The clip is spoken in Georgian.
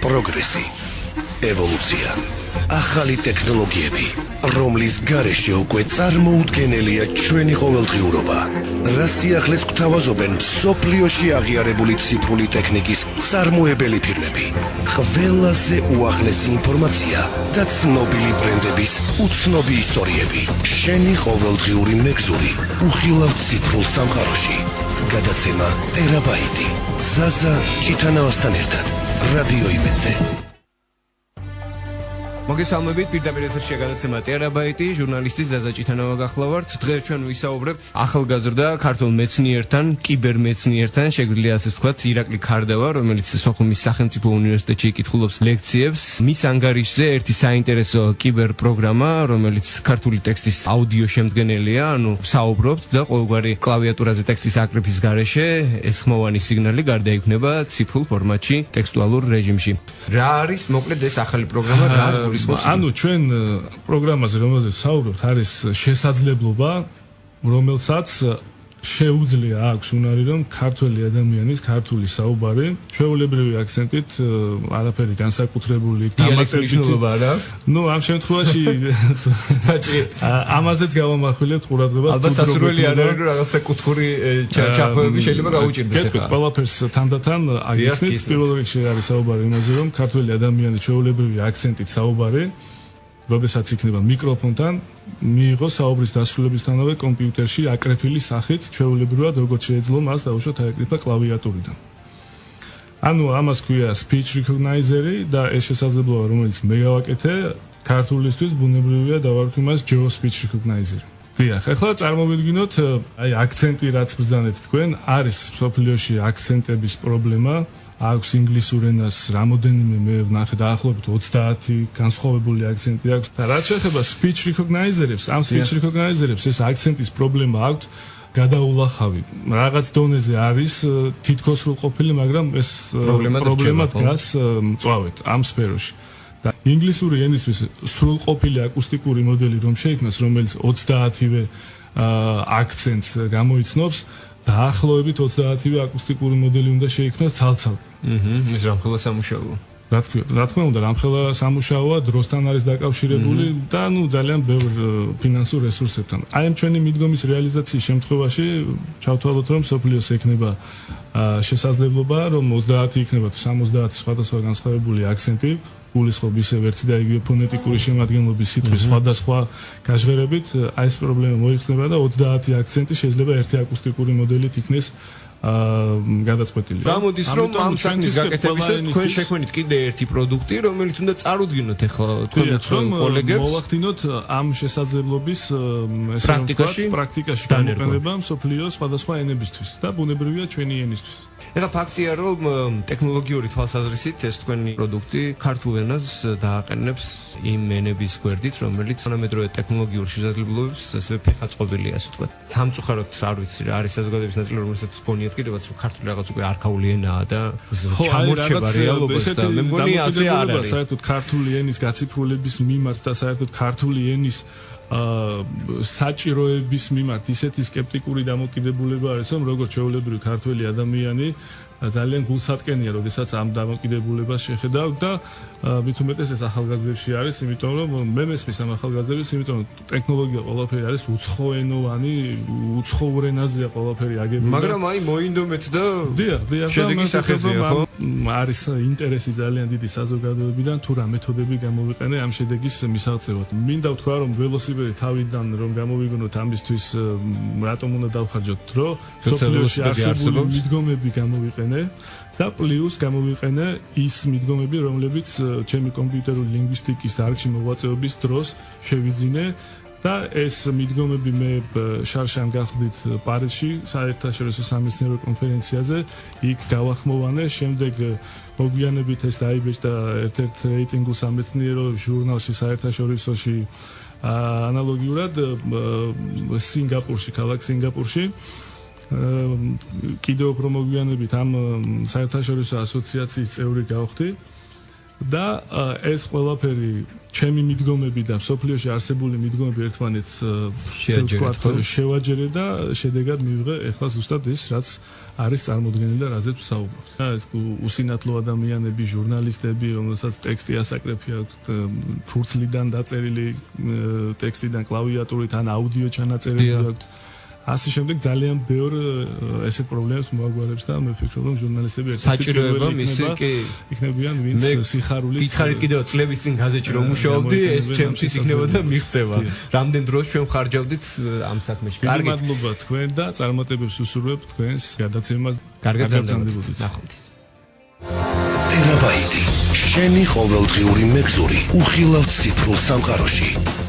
პროგრესი, ევოლუცია, ახალი ტექნოლოგიები, რომლის გარეშე უკვე წარმოუდგენელია ჩვენი ყოველდღიურობა. რა სიახლეს გვთავაზობენ მსოფლიოში აღიარებული ციფრული ტექნიკის წარმოებელი ფირმები. ყველაზე უახლესი ინფორმაცია და ცნობილი ბრენდების უცნობი ისტორიები. შენი ყოველდღიური მეგზური უხილავ ციფრულ სამყაროში. გადაცემა ტერაბაიტი. ზაზა ჭიტანავასთან ერთად. რადიო იმედზე. მოგესალმებით, პირდაპირ ეთერში გადაცემა ტერაბაიტი, ჟურნალისტი ზაზა ჭიტანავა გახლავართ. დღეს ჩვენ ვისაუბრებთ ახალგაზრდა ქართულ მეცნიერთან, კიბერმეცნიერთან, შეგვიძლია ასე ვთქვათ, ირაკლი ქარდავა, რომელიც სოხუმის სახელმწიფო უნივერსიტეტში იკითხულობს ლექციებს. მის ანგარიშზე ერთი საინტერესო კიბერპროგრამა, რომელიც ქართული ტექსტის აუდიო შემდგენელია, ანუ საუბრობთ და ყოველგვარი კლავიატურაზე ტექსტის აკრიფის გარეშე ესხმოვანი სიგნალი გარდაიქმნება ციფრულ ფორმატში, ტექსტუალურ რეჟიმში. რა არის მოკლედ ეს ახალი პროგრამა, რა ანუ ჩვენ პროგრამაზე რომელზეც საუბრობთ არის შესაძლებლობა რომელსაც შეუძლია აქვს უნარი რომ ქართველი ადამიანის ქართული საუბარი ჩვეულებრივი აქცენტით არაფერი განსაკუთრებული დამატებითობა არ აქვს? ნუ ამ შემთხვევაში ამაზეც გავამახვილებთ ყურადღებას ალბათ სასურველი არ არის რომ რაღაცა კუთხური ჩახვევები შეიძლება გაუჭირდეს ახლა ყველაფერს თანდათან აგიხსნით პირველ რიგში არის საუბარი იმაზე რომ ქართველი ადამიანის ჩვეულებრივი აქცენტით საუბარი როდესაც იქნება მიკროფონთან მიიღოს საუბრის დასრულებისთანავე კომპიუტერში აკრეფილი სახით ჩვეულებრივად როგორც შეიძლება მას დაუშვათ აეკრიფა კლავიატურიდან. ანუ ამას ქვია speech recognizer-ი და ეს შესაძლებლობა რომელიც მე გავაკეთე ქართულისთვის ბუნებრივია დავარქვი მას geo speech recognizer-ი. დიახ, ახლა წარმოვიდგინოთ აი აქცენტი რაც ბრძანეთ თქვენ არის სოფლიოში აქცენტების პრობლემა აქვს ინგლისურ ენას რამოდენიმე მე ვნახე დაახლოებით 30 განსხვავებული აქცენტი აქვს და რაც შეეხება speech recognizer-ებს ამ speech recognizer-ებს ეს აქცენტის პრობლემა აქვს გადაულახავი რაღაც დონეზე არის თითქოს სრულყოფილი მაგრამ ეს პრობლემა დგას მწვავედ ამ სფეროში და ინგლისური ენისთვის სრულყოფილი აკუსტიკური მოდელი რომ შეიქმნას რომელიც 30-ვე აქცენტს გამოიცნობს დაახლოებით 30-ვე აკუსტიკური მოდელი უნდა შეიქმნას ცალ-ცალკე. ეს რამხელა სამუშაოა. რა თქმა უნდა, რამხელა სამუშაოა, დროსთან არის დაკავშირებული და ნუ ძალიან ბევრ ფინანსურ რესურსებთან. აი ამ ჩვენი მიდგომის რეალიზაციის შემთხვევაში ჩავთვალოთ რომ სოფლიოს ექნება შესაძლებლობა რომ 30 იქნება თუ 70 სხვადასხვა განსხვავებული აქცენტი გულისხმობ ისევ ერთი და იგივე ფონეტიკური შემადგენლობის სიტყვის სხვადასხვა გაჟღერებით აი ეს პრობლემა მოიხსნება და 30 აქცენტი შეიძლება ერთი აკუსტიკური მოდელით იქნეს გადაწყვეტილი. გამოდის რომ ამ საქმის გაკეთებისას თქვენ შექმნით კიდე ერთი პროდუქტი, რომელიც უნდა წარუდგინოთ ახლა თქვენ კოლეგებს. მოვახდინოთ ამ შესაძლებლობის პრაქტიკაში გამოყენება სოფლიოს სხვადასხვა ენებისთვის და ბუნებრივია ჩვენი ენისთვის. ეხლა ფაქტია რომ ტექნოლოგიური თვალსაზრისით ეს თქვენი პროდუქტი ქართულ ენას დააყენებს იმ ენების გვერდით, რომელიც თანამედროვე ტექნოლოგიურ შესაძლებლობებს ასევე ფეხაწყობილია, ასე ვთქვათ. სამწუხაროდ არ ვიცი რა არის საზოგადოების ნაწილი, რომელსაც გონიათ კიდევაც რომ ქართული რაღაც უკვე არქაული ენაა და ჩამორჩება რეალობას და მე მგონი ასე არ არის. საერთოდ ქართული ენის გაციფრულების მიმართ და საერთოდ ქართული ენის საჭიროების მიმართ ისეთი სკეპტიკური დამოკიდებულება არის, რომ როგორც ჩვეულებრივი ქართველი ადამიანი ძალიან გულსატკენია, როდესაც ამ დამოკიდებულებას შეხედავ და მით უმეტეს ეს ახალგაზრდებში არის, იმიტომ რომ მე მესმის ამ ახალგაზრდებს, იმიტომ რომ ტექნოლოგია ყველაფერი არის უცხოენოვანი, უცხოურ ენაზეა ყველაფერი აგებული. მაგრამ აი მოინდომეთ და დიახ, შედეგი სახეზეა, ხო? არის ინტერესი ძალიან დიდი საზოგადოებიდან თუ რა მეთოდები გამოვიყენე ამ შედეგის მისაღწევად. მინდა ვთქვა რომ ველოსიპედი თავიდან რომ გამოვიგონოთ ამისთვის რატომ უნდა დავხარჯოთ დრო, სოფლიოში არსებული მიდგომები გამოვიყენე და პლუს გამოვიყენე ის მიდგომები, რომლებიც ჩემი კომპიუტერული ლინგვისტიკის დარგში მოღვაწეობის დროს შევიძინე და ეს მიდგომები მე შარშან გახდით პარიზში საერთაშორისო სამეცნიერო კონფერენციაზე იქ გავახმოვანე შემდეგ მოგვიანებით ეს დაიბეჭდა ერთ-ერთ რეიტინგულ სამეცნიერო ჟურნალში საერთაშორისოში ანალოგიურად სინგაპურში ქალაქ სინგაპურში კიდევ უფრო მოგვიანებით ამ საერთაშორისო ასოციაციის წევრი გავხდი და ეს ყველაფერი ჩემი მიდგომები და სოფლიოში არსებული მიდგომები ერთმანეთს შევაჯერე და შედეგად მივიღე ეხლა ზუსტად ის რაც არის წარმოდგენილი და რაზეც ვსაუბრობთ. ეს უსინათლო ადამიანები, ჟურნალისტები, რომელსაც ტექსტი ასაკრეფი აქვთ, ფურცლიდან დაწერილი ტექსტიდან კლავიატურით ან აუდიო ჩანაწერები აქვთ. ასე შემდეგ ძალიან ბევრ ესეთ პრობლემებს მოაგვარებს და მე ვფიქრობ რომ ჟურნალისტები საჭიროება მისი კი იქნებიან ვინც სიხარულით გითხარით კიდევ წლების წინ გაზეთში რომ მუშაობდი ეს ჩემთვის იქნებოდა მიღწევა რამდენ დროს ჩვენ ხარჯავდით ამ საქმეში კარგი მადლობა თქვენ და წარმატებებს უსურვებ თქვენს გადაცემას კარგად გაგრძელებოდეთ ნახვით ტერაბაიტი შენი ყოველდღიური მეგზური უხილავ ციფრულ სამყაროში